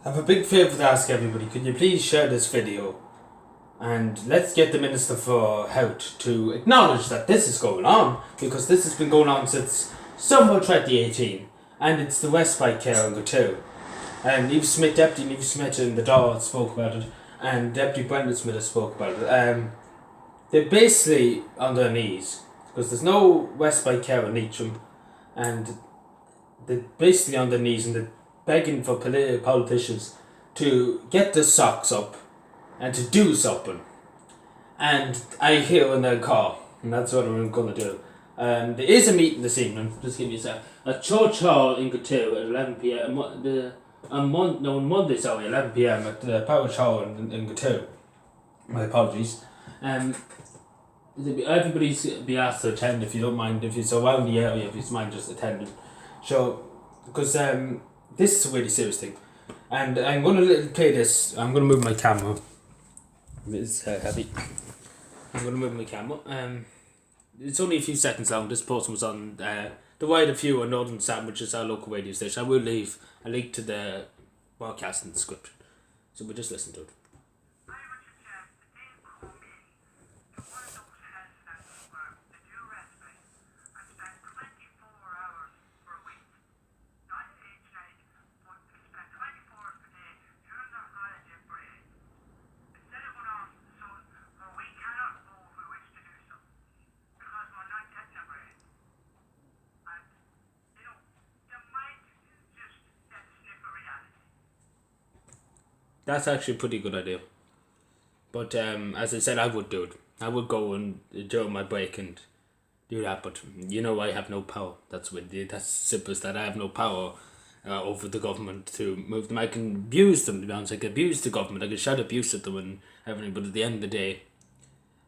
I have a big favour to ask everybody. Could you please share this video? And let's get the Minister for Health to acknowledge that this is going on, because this has been going on since summer 2018, and it's the Respite care on too. And Deputy Neve Smith and the Daw spoke about it, and Deputy Brendan Smith spoke about it. They're basically on their knees, because there's no respite care in Leitrim, and they're basically on their knees and they're begging for politicians to get the socks up and to do something. And I hear in their call, and that's what I'm going to do. There is a meeting this evening, just give me a sec, at Church Hall in Cootehill at 11 p.m. On Monday, 11 p.m. at the Parish Hall in Cootehill. My apologies. Everybody's be asked to attend if you don't mind, if it's around the area, if you mind just attending. So, because this is a really serious thing. And I'm going to play this. I'm going to move my camera. It's heavy. I'm going to move my camera. It's only a few seconds long. This post was on the Wider View on Northern Sam, which is our local radio station. I will leave a link to the broadcast in the description. So we'll just listen to it. That's actually a pretty good idea. But as I said, I would do it. I would go and during my break and do that. But you know, I have no power. That's simple as that. I have no power over the government to move them. I can abuse them, to be honest. I can abuse the government. I can shout abuse at them and everything. But at the end of the day,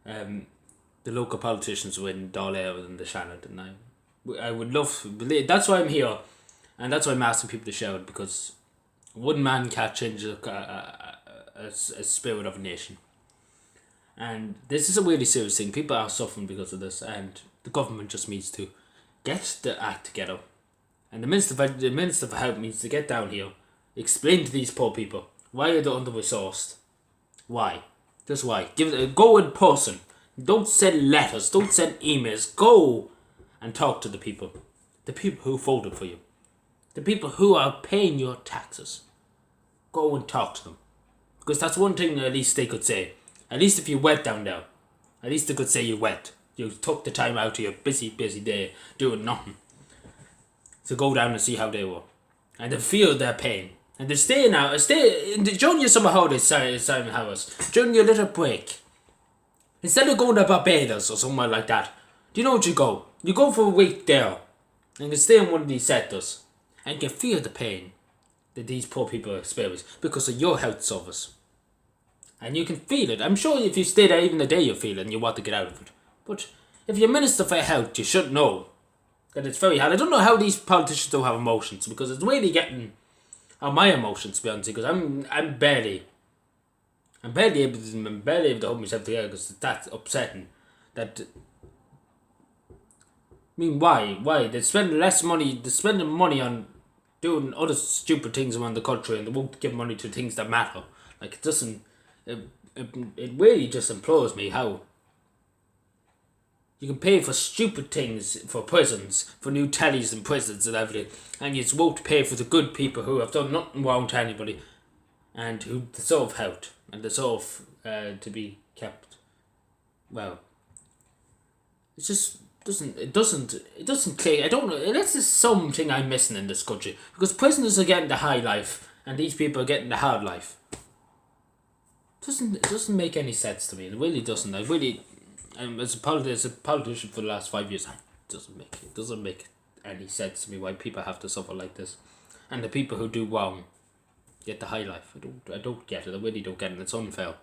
the local politicians win Dáil and the Shannon. And I would love. That's why I'm here, and that's why I'm asking people to share it, because one man can't change a spirit of a nation. And this is a really serious thing. People are suffering because of this, and the government just needs to get the act together. And the Minister for Health needs to get down here, explain to these poor people why are they under-resourced. Why? Just why. Go in person. Don't send letters. Don't send emails. Go and talk to the people who voted for you. The people who are paying your taxes. Go and talk to them. Because that's one thing at least they could say. At least if you went down there, at least they could say you went. You took the time out of your busy day doing nothing to go down and see how they were. And to feel their pain. And to stay during your summer holidays, Simon Harris, during your little break. Instead of going to Barbados or somewhere like that, do you know what you go? You go for a week there. And you can stay in one of these sectors. And you can feel the pain that these poor people experience because of your health service. And you can feel it. I'm sure if you stay there even the day you feel it and you want to get out of it. But if you're Minister for Health, you should know that it's very hard. I don't know how these politicians don't have emotions, because it's really getting on my emotions, to be honest, because I'm barely able to hold myself together, because that's upsetting. That, I mean, why? They spend less money, they're spending money on doing other stupid things around the country, and they won't give money to things that matter. Like, it doesn't, it really just implores me how you can pay for stupid things, for prisons, for new tellies in prisons and everything, and you won't pay for the good people who have done nothing wrong to anybody, and who deserve health, and deserve to be kept well. It's just, it doesn't click. I don't know. That's just something I'm missing in this country, because prisoners are getting the high life and these people are getting the hard life. It doesn't make any sense to me. It really doesn't. I really, as a politician for the last 5 years, it doesn't make any sense to me why people have to suffer like this, and the people who do wrong get the high life. I don't get it. I really don't get it. It's unfair.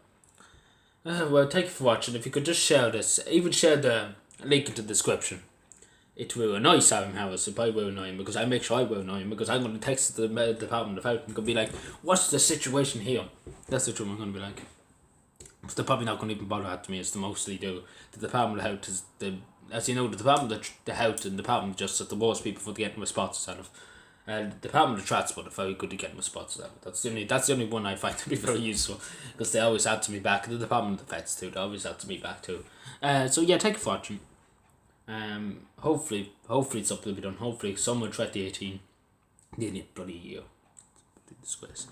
Well, thank you for watching. If you could just share this, even share the link in the description. It will annoy Sam Harris. It probably will annoy him, because I make sure I will annoy him, because I'm going to text the Department of Health and going to be like, what's the situation here? That's the truth. I'm going to be like, they're probably not going to even bother at me, as they mostly do. The Department of Health is as you know, the Department of the Health and Department of Justice are the worst people for getting responses out of. Department of Transport are very good at getting responses out. That's the only one I find to be very useful, because they always answer me back. The Department of Defence too, they always answer me back too. So yeah, take a fortune. Hopefully something will be done. Hopefully summer 2018, nearly a bloody year. Disgrace.